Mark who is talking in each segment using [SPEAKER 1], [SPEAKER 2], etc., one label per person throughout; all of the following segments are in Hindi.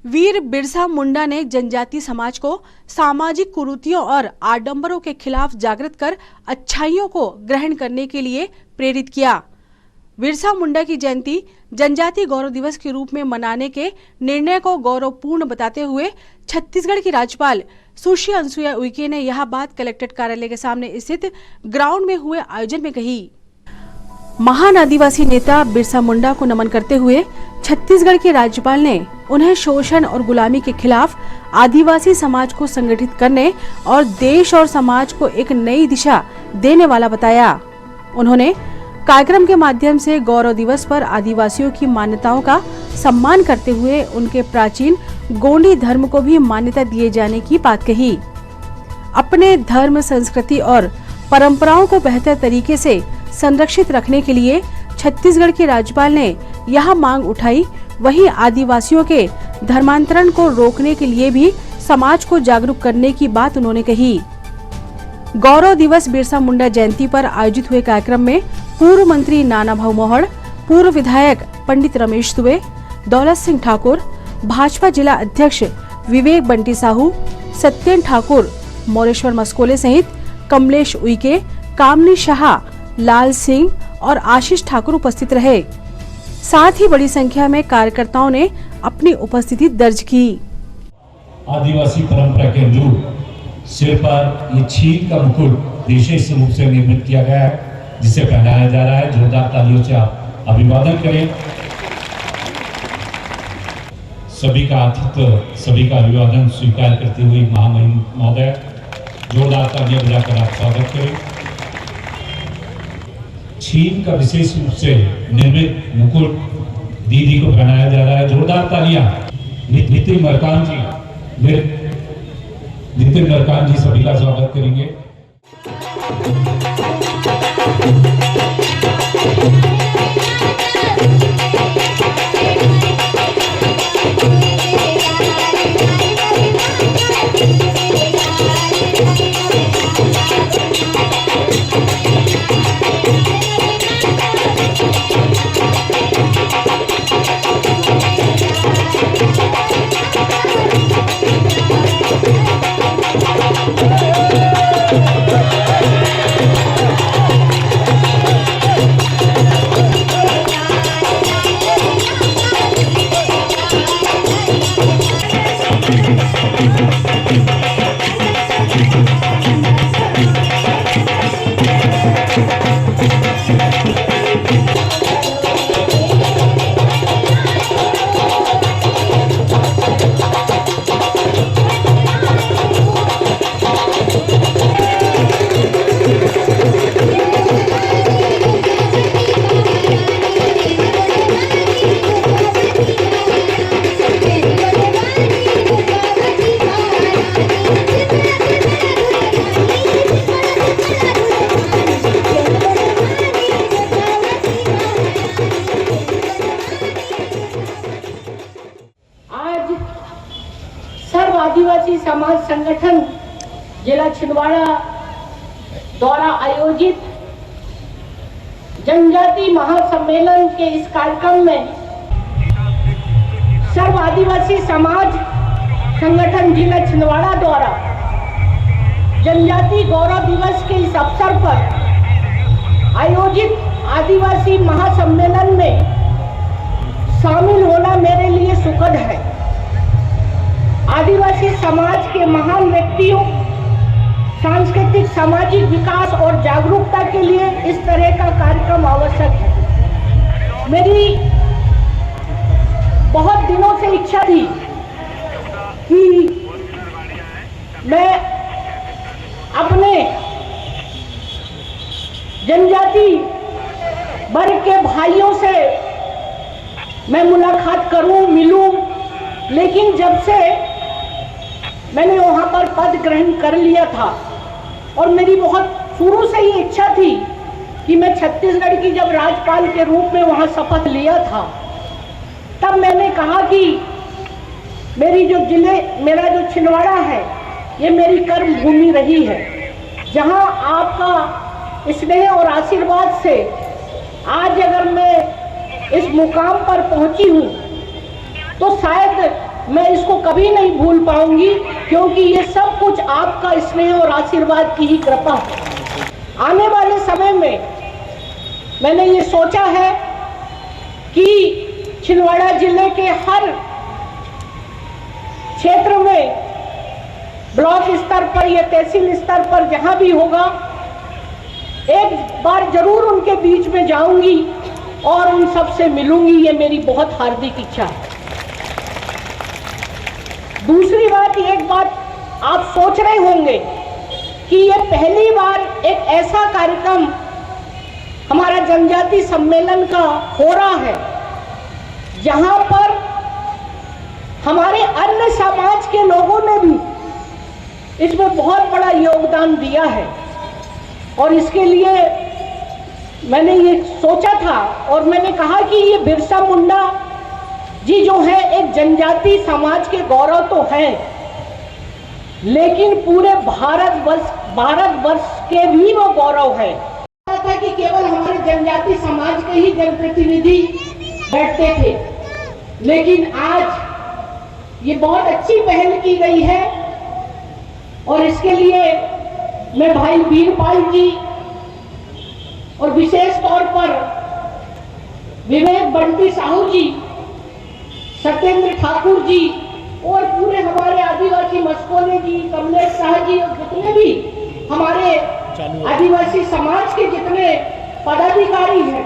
[SPEAKER 1] वीर बिरसा मुंडा ने जनजाति समाज को सामाजिक कुरीतियों और आडंबरों के खिलाफ जागृत कर अच्छाइयों को ग्रहण करने के लिए प्रेरित किया। बिरसा मुंडा की जयंती जनजाति गौरव दिवस के रूप में मनाने के निर्णय को गौरवपूर्ण बताते हुए छत्तीसगढ़ की राज्यपाल सुश्री अनसुईया उइके ने यह बात कलेक्ट्रेट कार्यालय के सामने स्थित ग्राउंड में हुए आयोजन में कही। महान आदिवासी नेता बिरसा मुंडा को नमन करते हुए छत्तीसगढ़ के राज्यपाल ने उन्हें शोषण और गुलामी के खिलाफ आदिवासी समाज को संगठित करने और देश और समाज को एक नई दिशा देने वाला बताया। उन्होंने कार्यक्रम के माध्यम से गौरव दिवस पर आदिवासियों की मान्यताओं का सम्मान करते हुए उनके प्राचीन गोंडी धर्म को भी मान्यता दिए जाने की बात कही। अपने धर्म, संस्कृति और परंपराओं को बेहतर तरीके से संरक्षित रखने के लिए छत्तीसगढ़ के राज्यपाल ने यह मांग उठाई। वहीं आदिवासियों के धर्मांतरण को रोकने के लिए भी समाज को जागरूक करने की बात उन्होंने कही। गौरव दिवस बिरसा मुंडा जयंती पर आयोजित हुए कार्यक्रम में पूर्व मंत्री नानाभाऊ मोहड़, पूर्व विधायक पंडित रमेश दुबे, दौलत सिंह ठाकुर, भाजपा जिला अध्यक्ष विवेक बंटी साहू, सत्येन ठाकुर, मोरेश्वर मस्कोले सहित कमलेश उइके, कामनी शाह, लाल सिंह और आशीष ठाकुर उपस्थित रहे। साथ ही बड़ी संख्या में कार्यकर्ताओं ने अपनी उपस्थिति दर्ज की।
[SPEAKER 2] आदिवासी परंपरा के अनुरूप सिर पर ये छीन का मुकुट विशेष रूप से निर्मित किया गया है, जिसे पहनाया जा रहा है। जोरदार तालियों से आप अभिवादन करें। सभी का आतिथ्य, सभी का अभिवादन स्वीकार करते हुए महामहिम महोदय जोरदार तालियां बजाकर आप स्वागत करें। छीन का विशेष रूप से निर्मित मुकुट दीदी को पहनाया जा रहा है। जोरदार तालियां। नितिन मरकान जी सभी का स्वागत करेंगे।
[SPEAKER 3] आदिवासी समाज संगठन जिला छिंदवाड़ा द्वारा आयोजित जनजाति महासम्मेलन के इस कार्यक्रम में सर्व आदिवासी समाज संगठन जिला छिंदवाड़ा द्वारा जनजाति गौरव दिवस के इस अवसर पर आयोजित आदिवासी महासम्मेलन में शामिल होना मेरे लिए सुखद है। आदिवासी समाज के महान व्यक्तियों, सांस्कृतिक सामाजिक विकास और जागरूकता के लिए इस तरह का कार्यक्रम आवश्यक है। मेरी बहुत दिनों से इच्छा थी कि मैं अपने जनजाति वर्ग के भाइयों से मैं मुलाकात करूं, मिलूं, लेकिन जब से मैंने वहाँ पर पद ग्रहण कर लिया था और मेरी बहुत शुरू से ही इच्छा थी कि मैं छत्तीसगढ़ की जब राज्यपाल के रूप में वहाँ शपथ लिया था, तब मैंने कहा कि मेरा जो छिंदवाड़ा है ये मेरी कर्म भूमि रही है, जहाँ आपका स्नेह और आशीर्वाद से आज अगर मैं इस मुकाम पर पहुंची हूँ तो शायद मैं इसको कभी नहीं भूल पाऊंगी, क्योंकि ये सब कुछ आपका स्नेह और आशीर्वाद की ही कृपा है। आने वाले समय में मैंने ये सोचा है कि छिंदवाड़ा जिले के हर क्षेत्र में ब्लॉक स्तर पर या तहसील स्तर पर जहां भी होगा, एक बार जरूर उनके बीच में जाऊंगी और उन सब से मिलूंगी। ये मेरी बहुत हार्दिक इच्छा है। दूसरी बात, एक बात आप सोच रहे होंगे कि ये पहली बार एक ऐसा कार्यक्रम हमारा जनजाति सम्मेलन का हो रहा है जहां पर हमारे अन्य समाज के लोगों ने भी इसमें बहुत बड़ा योगदान दिया है। और इसके लिए मैंने ये सोचा था और मैंने कहा कि ये बिरसा मुंडा जी जो है एक जनजाति समाज के गौरव तो हैं, लेकिन पूरे भारतवर्ष के भी वो गौरव है। था कि केवल हमारे जनजाति समाज के ही जनप्रतिनिधि बैठते थे, लेकिन आज ये बहुत अच्छी पहल की गई है और इसके लिए मैं भाई वीरपाल जी और विशेष तौर पर विवेक बंटी साहू जी, सत्येंद्र ठाकुर जी और पूरे हमारे आदिवासी मस्कोले जी, कमलेश शाह जी और जितने भी हमारे आदिवासी समाज के जितने पदाधिकारी हैं,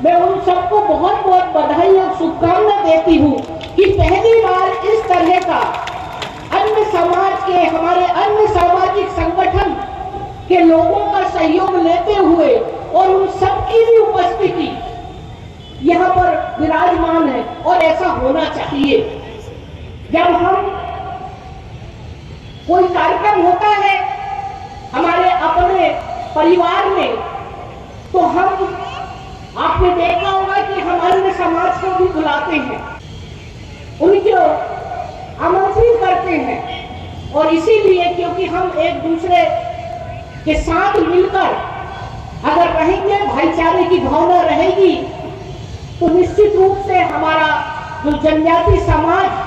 [SPEAKER 3] मैं उन सबको बहुत बहुत बधाई और शुभकामना देती हूँ कि पहली बार इस तरह का अन्य समाज के, हमारे अन्य सामाजिक संगठन के लोगों का सहयोग लेते हुए और उन सबकी भी उपस्थिति यहाँ पर विराजमान है और ऐसा होना चाहिए। जब हम कोई कार्यक्रम होता है हमारे अपने परिवार में, तो हम, आपने देखा होगा कि हम अन्य समाज को भी बुलाते हैं, उनको आमंत्रित करते हैं। और इसीलिए क्योंकि हम एक दूसरे के साथ मिलकर अगर रहेंगे, भाईचारे की भावना रहेगी, तो निश्चित रूप से हमारा जो जनजाति समाज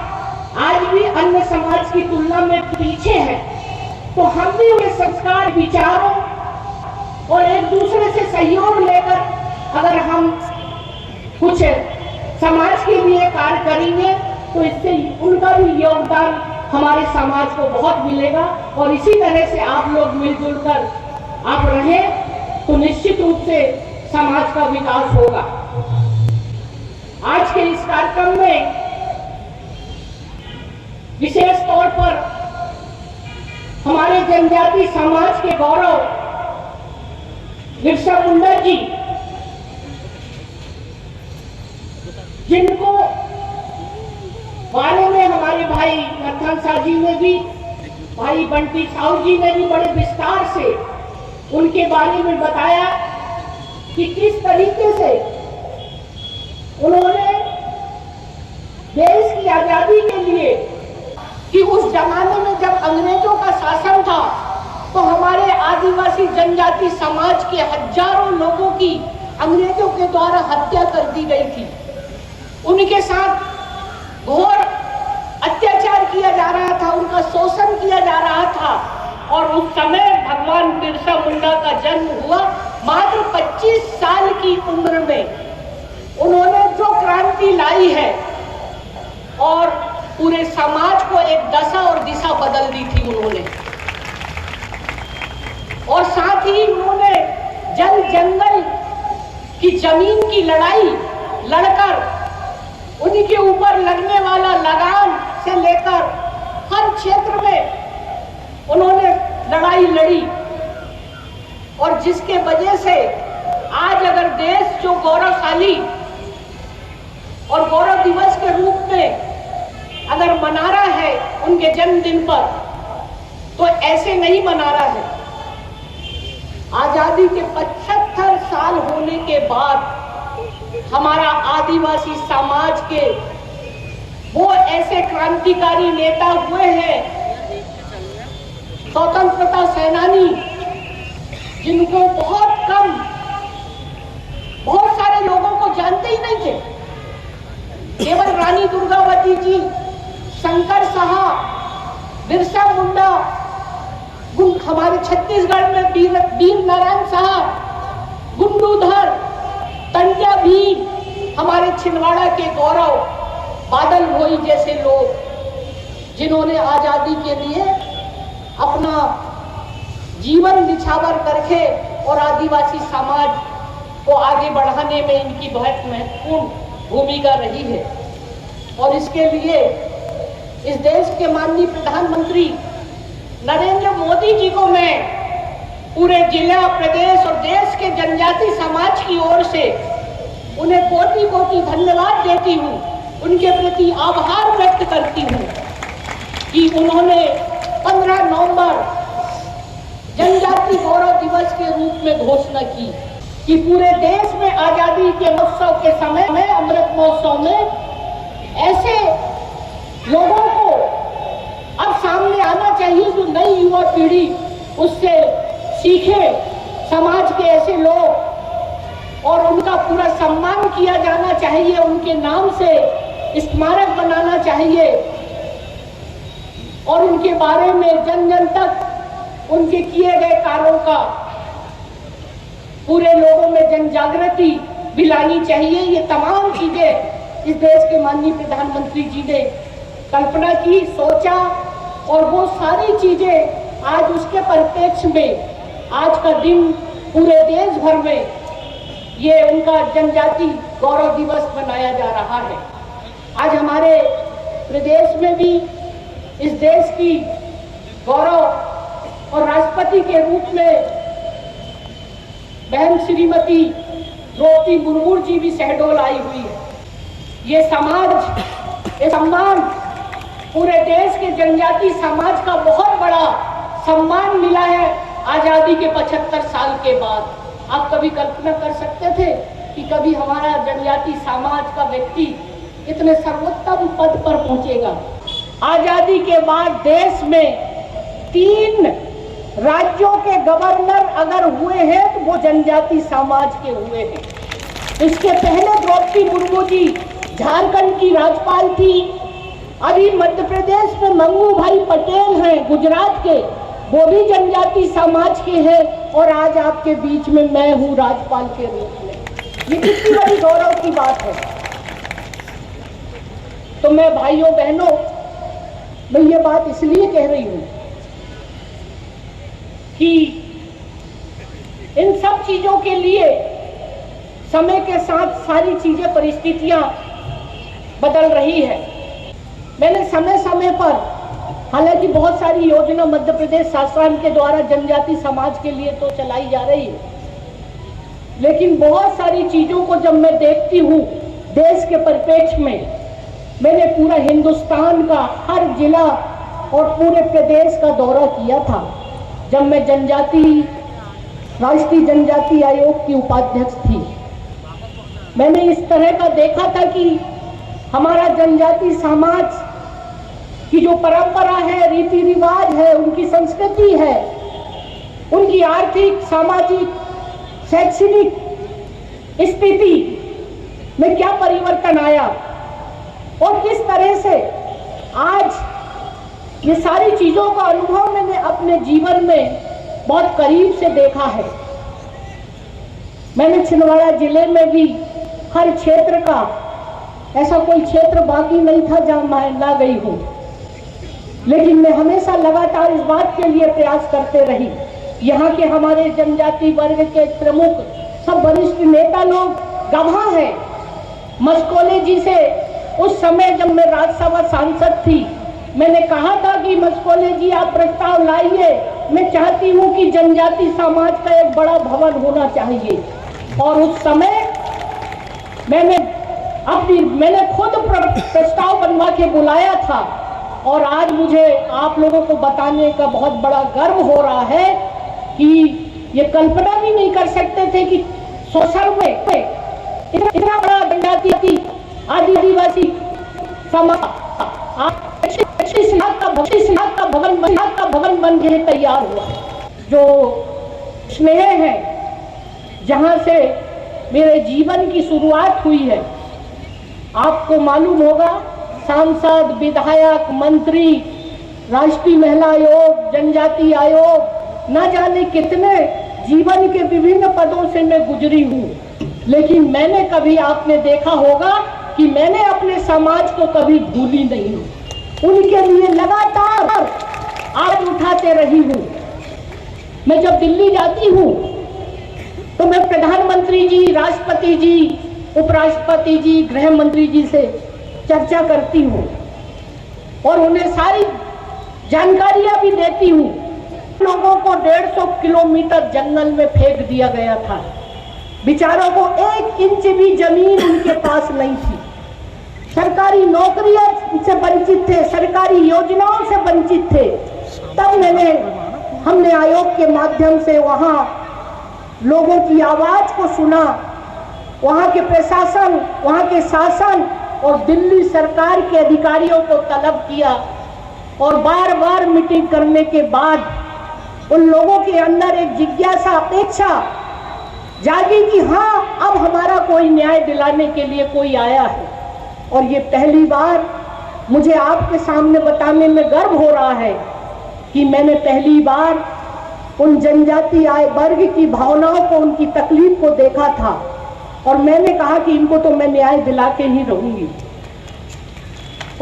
[SPEAKER 3] आज भी अन्य समाज की तुलना में पीछे है, तो हम भी उन्हें संस्कार, विचारों और एक दूसरे से सहयोग लेकर अगर हम कुछ समाज के लिए कार्य करेंगे तो इससे उनका भी योगदान हमारे समाज को बहुत मिलेगा। और इसी तरह से आप लोग मिलजुल कर आप रहें तो निश्चित रूप से समाज का विकास होगा। आज के इस कार्यक्रम में विशेष तौर पर हमारे जनजाति समाज के गौरव बिरसा मुंडा जी, जिनको बारे में हमारे भाई नथन शाह जी ने भी, भाई बंटी साहू जी ने भी बड़े विस्तार से उनके बारे में बताया कि किस तरीके से उन्होंने देश की आजादी के लिए, कि उस जमाने में जब अंग्रेजों का शासन था तो हमारे आदिवासी जनजाति समाज के हजारों लोगों की अंग्रेजों के द्वारा हत्या कर दी गई थी। उनके साथ घोर अत्याचार किया जा रहा था, उनका शोषण किया जा रहा था। और उस समय भगवान बिरसा मुंडा का जन्म हुआ। मात्र 25 साल की उम्र में उन्होंने जो क्रांति लाई है और पूरे समाज को एक दशा और दिशा बदल दी थी उन्होंने। और साथ ही उन्होंने जल जंगल की जमीन की लड़ाई लड़कर उनके ऊपर लगने वाला लगान से लेकर हर क्षेत्र में उन्होंने लड़ाई लड़ी। और जिसके वजह से आज अगर देश जो गौरवशाली और गौरव दिवस के रूप में अगर मना रहा है उनके जन्मदिन पर, तो ऐसे नहीं मना रहा है। आजादी के 75 साल होने के बाद हमारा आदिवासी समाज के वो ऐसे क्रांतिकारी नेता हुए हैं, स्वतंत्रता सेनानी, जिनको बहुत सारे लोगों को जानते ही नहीं थे। केवल रानी दुर्गावती जी, शंकर साहब, बिरसा मुंडा, हमारे छत्तीसगढ़ में वीर नारायण साहब, गुंडूधर, टंड्या भीम, हमारे छिंदवाड़ा के गौरव, बादल भोई जैसे लोग जिन्होंने आजादी के लिए अपना जीवन निछावर करके और आदिवासी समाज को आगे बढ़ाने में इनकी बहुत महत्वपूर्ण भूमिका रही है। और इसके लिए इस देश के माननीय प्रधानमंत्री नरेंद्र मोदी जी को मैं पूरे जिला, प्रदेश और देश के जनजाति समाज की ओर से उन्हें कोटि कोटि धन्यवाद देती हूँ, उनके प्रति आभार व्यक्त करती हूँ कि उन्होंने 15 नवंबर जनजाति गौरव दिवस के रूप में घोषणा की कि पूरे देश में आजादी के महोत्सव के समय में, अमृत महोत्सव में, ऐसे लोगों को अब सामने आना चाहिए जो नई युवा पीढ़ी उससे सीखे, समाज के ऐसे लोग, और उनका पूरा सम्मान किया जाना चाहिए, उनके नाम से स्मारक बनाना चाहिए और उनके बारे में जन जन तक उनके किए गए कार्यों का पूरे लोगों में जन जागृति भी लानी चाहिए। ये तमाम चीजें इस देश के माननीय प्रधानमंत्री जी ने कल्पना की, सोचा, और वो सारी चीजें आज उसके परिप्रेक्ष्य में आज का दिन पूरे देश भर में ये उनका जनजाति गौरव दिवस मनाया जा रहा है। आज हमारे प्रदेश में भी इस देश की गौरव और राष्ट्रपति के रूप में बहन श्रीमती द्रौपदी मुर्मू जी भी शहडोल आई हुई है। ये समाज, ये सम्मान पूरे देश के जनजाति समाज का बहुत बड़ा सम्मान मिला है आजादी के 75 साल के बाद। आप कभी कल्पना कर सकते थे कि कभी हमारा जनजाति समाज का व्यक्ति इतने सर्वोत्तम पद पर पहुंचेगा? आजादी के बाद देश में 3 राज्यों के गवर्नर अगर हुए हैं तो वो जनजाति समाज के हुए हैं। इसके पहले द्रौपदी मुर्मू जी झारखंड की राज्यपाल थी। अभी मध्य प्रदेश में मंगू भाई पटेल हैं गुजरात के, वो भी जनजाति समाज के हैं, और आज आपके बीच में मैं हूँ राज्यपाल के रूप में। ये कितनी बड़ी गौरव की बात है। तो मैं भाइयों बहनों, मैं ये बात इसलिए कह रही हूँ कि इन सब चीजों के लिए समय के साथ सारी चीजें, परिस्थितियां बदल रही है। मैंने समय समय पर, हालांकि बहुत सारी योजना मध्य प्रदेश शासन के द्वारा जनजाति समाज के लिए तो चलाई जा रही है, लेकिन बहुत सारी चीजों को जब मैं देखती हूँ देश के परिप्रेक्ष्य में, मैंने पूरा हिंदुस्तान का हर जिला और पूरे प्रदेश का दौरा किया था जब मैं राष्ट्रीय जनजाति आयोग की उपाध्यक्ष थी। मैंने इस तरह का देखा था कि हमारा जनजाति समाज की जो परंपरा है, रीति रिवाज है, उनकी संस्कृति है, उनकी आर्थिक, सामाजिक, शैक्षणिक स्थिति में क्या परिवर्तन आया और किस तरह से आज ये सारी चीजों का अनुभव मैंने अपने जीवन में बहुत करीब से देखा है। मैंने छिंदवाड़ा जिले में भी हर क्षेत्र का, ऐसा कोई क्षेत्र बाकी नहीं था जहां मैं ना गई हूं, लेकिन मैं हमेशा लगातार इस बात के लिए प्रयास करते रही। यहाँ के हमारे जनजाति वर्ग के प्रमुख सब वरिष्ठ नेता लोग गवाह हैं। मस्कोले जी से उस समय जब मैं राज्यसभा सांसद थी, मैंने कहा था कि मस्कोले जी आप प्रस्ताव लाइए, मैं चाहती हूँ कि जनजाति समाज का एक बड़ा भवन होना चाहिए। और उस समय मैंने खुद प्रस्ताव बनवा के बुलाया था, और आज मुझे आप लोगों को बताने का बहुत बड़ा गर्व हो रहा है कि ये कल्पना भी नहीं कर सकते थे कि सोशल में इतना बड़ा जनजाति आदिवासी समाज 25 लाख का भवन बन के तैयार हुआ। जो स्नेह है, जहां से मेरे जीवन की शुरुआत हुई है, आपको मालूम होगा सांसद, विधायक, मंत्री, राष्ट्रीय महिला आयोग, जनजाति आयोग, न जाने कितने जीवन के विभिन्न पदों से मैं गुजरी हूँ, लेकिन मैंने कभी, आपने देखा होगा कि मैंने अपने समाज को कभी भूली नहीं हूँ। उनके लिए लगातार आवाज उठाते रही हूँ। मैं जब दिल्ली जाती हूँ तो मैं प्रधानमंत्री जी, राष्ट्रपति जी, उपराष्ट्रपति जी, गृह मंत्री जी से चर्चा करती हूँ और उन्हें सारी जानकारियां भी देती हूँ। लोगों को 150 किलोमीटर जंगल में फेंक दिया गया था, बेचारों को 1 इंच भी जमीन उनके पास नहीं थी, सरकारी नौकरियों से वंचित थे, सरकारी योजनाओं से वंचित थे। तब हमने आयोग के माध्यम से वहाँ लोगों की आवाज को सुना, वहाँ के प्रशासन, वहाँ के शासन और दिल्ली सरकार के अधिकारियों को तलब किया और बार बार मीटिंग करने के बाद उन लोगों के अंदर एक जिज्ञासा, अपेक्षा जागी कि हाँ, अब हमारा कोई न्याय दिलाने के लिए कोई आया है। और ये पहली बार मुझे आपके सामने बताने में गर्व हो रहा है कि मैंने पहली बार उन जनजाति आय वर्ग की भावनाओं को, उनकी तकलीफ को देखा था और मैंने कहा कि इनको तो मैं न्याय दिला के ही रहूंगी।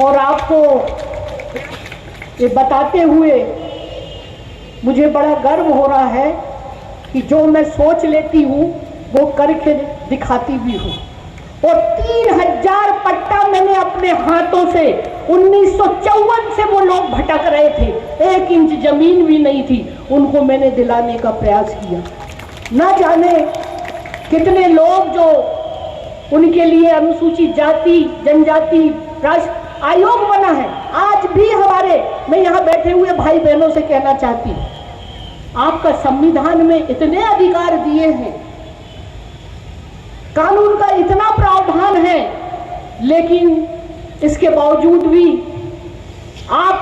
[SPEAKER 3] और आपको ये बताते हुए मुझे बड़ा गर्व हो रहा है कि जो मैं सोच लेती हूँ वो करके दिखाती भी हूँ। और 3000 पट्टा मैंने अपने हाथों से, 1954 से वो लोग भटक रहे थे, 1 इंच जमीन भी नहीं थी, उनको मैंने दिलाने का प्रयास किया। न जाने कितने लोग जो उनके लिए अनुसूचित जाति, जनजाति राष्ट्र आयोग बना है, आज भी हमारे, मैं यहाँ बैठे हुए भाई बहनों से कहना चाहती हूँ, आपका संविधान में इतने अधिकार दिए हैं, कानून का इतना प्रावधान है, लेकिन इसके बावजूद भी आप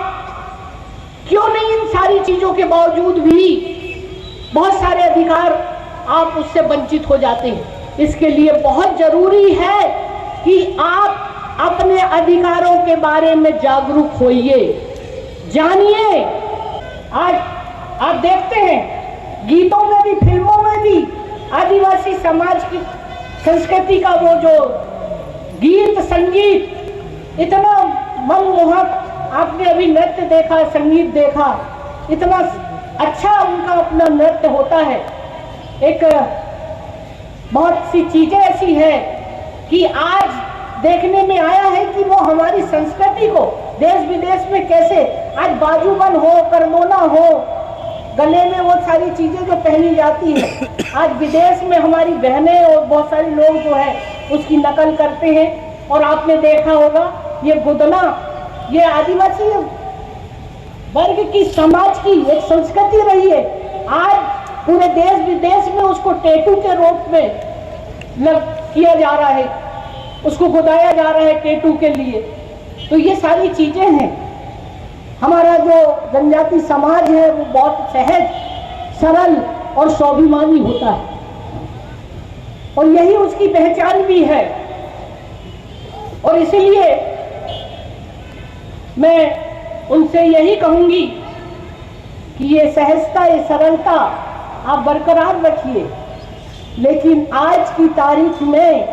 [SPEAKER 3] क्यों नहीं, इन सारी चीजों के बावजूद भी बहुत सारे अधिकार आप उससे वंचित हो जाते हैं। इसके लिए बहुत जरूरी है कि आप अपने अधिकारों के बारे में जागरूक होइए, जानिए। आज आप देखते हैं गीतों में भी, फिल्मों में भी आदिवासी समाज की संस्कृति का वो जो गीत संगीत इतना मनमोहक, आपने अभी नृत्य देखा, संगीत देखा, इतना अच्छा उनका अपना नृत्य होता है। एक बहुत सी चीजें ऐसी है कि आज देखने में आया है कि वो हमारी संस्कृति को देश विदेश में कैसे, आज बाजूबंद हो, करमोना हो, गले में वो सारी चीजें जो पहनी जाती है, आज विदेश में हमारी बहनें और बहुत सारे लोग जो है उसकी नकल करते हैं। और आपने देखा होगा ये गुदना, ये आदिवासी वर्ग की समाज की एक संस्कृति रही है, आज पूरे देश विदेश में उसको टैटू के रूप में किया जा रहा है, उसको गुदाया जा रहा है टैटू के लिए। तो ये सारी चीजें हैं। हमारा जो जनजाति समाज है वो बहुत सहज, सरल और स्वाभिमानी होता है और यही उसकी पहचान भी है। और इसलिए मैं उनसे यही कहूंगी कि ये सहजता, ये सरलता आप बरकरार रखिए, लेकिन आज की तारीख में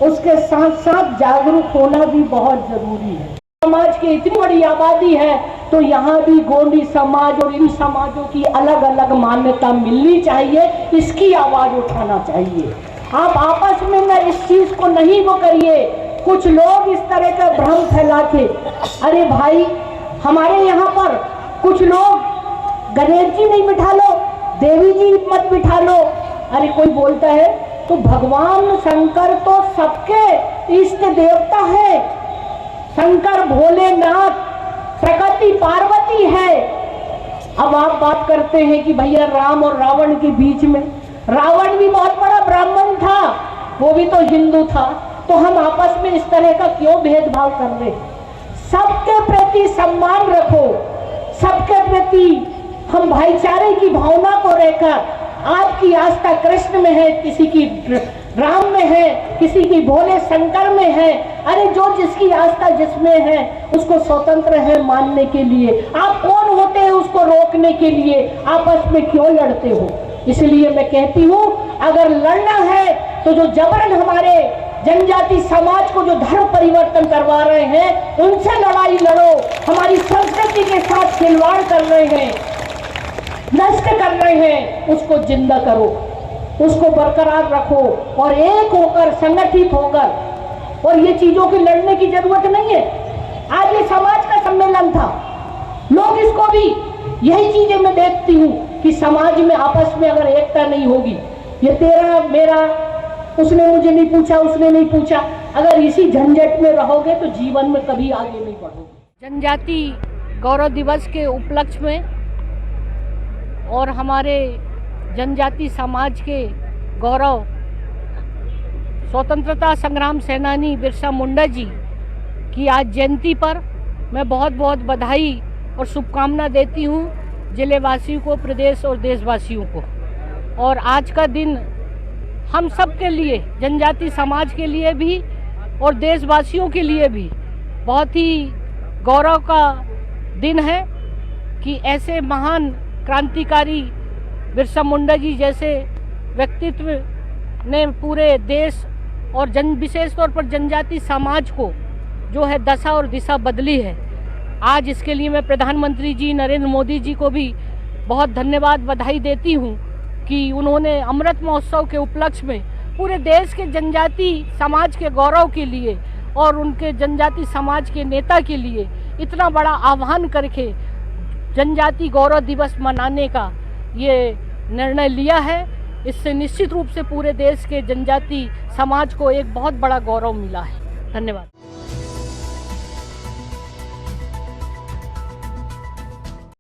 [SPEAKER 3] उसके साथ साथ जागरूक होना भी बहुत जरूरी है। समाज की इतनी बड़ी आबादी है तो यहाँ भी गोंडी समाज और इन समाजों की अलग अलग मान्यता मिलनी चाहिए, इसकी आवाज उठाना चाहिए। आप आपस में न इस चीज को नहीं वो करिए। कुछ लोग इस तरह का भ्रम फैला के, अरे भाई हमारे यहाँ पर कुछ लोग गणेश जी नहीं बिठा लो, देवी जी मत बिठा लो। अरे कोई बोलता है तो भगवान शंकर तो सबके इष्ट देवता है, शंकर भोलेनाथ, प्रकृति पार्वती है। अब आप बात करते हैं कि भैया राम और रावण के बीच में, रावण भी बहुत बड़ा ब्राह्मण था, वो भी तो हिंदू था, तो हम आपस में इस तरह का क्यों भेदभाव कर रहे? सबके प्रति सम्मान रखो, सबके प्रति हम भाईचारे की भावना को रहकर, आपकी आस्था कृष्ण में है, किसी की राम में है, किसी की भोले शंकर में है। अरे जो जिसकी आस्था जिसमें है उसको स्वतंत्र है मानने के लिए। आप कौन होते हैं उसको रोकने के लिए? आपस में क्यों लड़ते हो? इसलिए मैं कहती हूँ, अगर लड़ना है तो जो जबरन हमारे जनजाति समाज को जो धर्म परिवर्तन करवा रहे हैं उनसे लड़ाई लड़ो। हमारी संस्कृति के साथ खिलवाड़ कर रहे हैं, नष्ट कर रहे हैं, उसको जिंदा करो, उसको बरकरार रखो और एक होकर, संगठित होकर। और ये चीजों की लड़ने की जरूरत नहीं है। आज ये समाज का सम्मेलन था, लोग इसको भी यही चीजें मैं देखती हूँ कि समाज में आपस में अगर एकता नहीं होगी, ये तेरा मेरा, उसने मुझे नहीं पूछा, उसने नहीं पूछा, अगर इसी झंझट में रहोगे तो जीवन में कभी आगे नहीं बढ़ोगे। जनजाति गौरव दिवस के उपलक्ष्य में और हमारे जनजाति समाज के गौरव स्वतंत्रता संग्राम सेनानी बिरसा मुंडा जी की आज जयंती पर मैं बहुत बहुत बधाई और शुभकामना देती हूँ जिले वासियों को, प्रदेश और देशवासियों को। और आज का दिन हम सब के लिए, जनजाति समाज के लिए भी और देशवासियों के लिए भी बहुत ही गौरव का दिन है कि ऐसे महान क्रांतिकारी बिरसा मुंडा जी जैसे व्यक्तित्व ने पूरे देश और विशेष तौर पर जनजाति समाज को जो है दशा और दिशा बदली है। आज इसके लिए मैं प्रधानमंत्री जी नरेंद्र मोदी जी को भी बहुत धन्यवाद, बधाई देती हूँ कि उन्होंने अमृत महोत्सव के उपलक्ष्य में पूरे देश के जनजाति समाज के गौरव के लिए और उनके जनजाति समाज के नेता के लिए इतना बड़ा आह्वान करके जनजाति गौरव दिवस मनाने का ये निर्णय लिया है। इससे निश्चित रूप से पूरे देश के जनजाति समाज को एक बहुत बड़ा गौरव मिला है। धन्यवाद।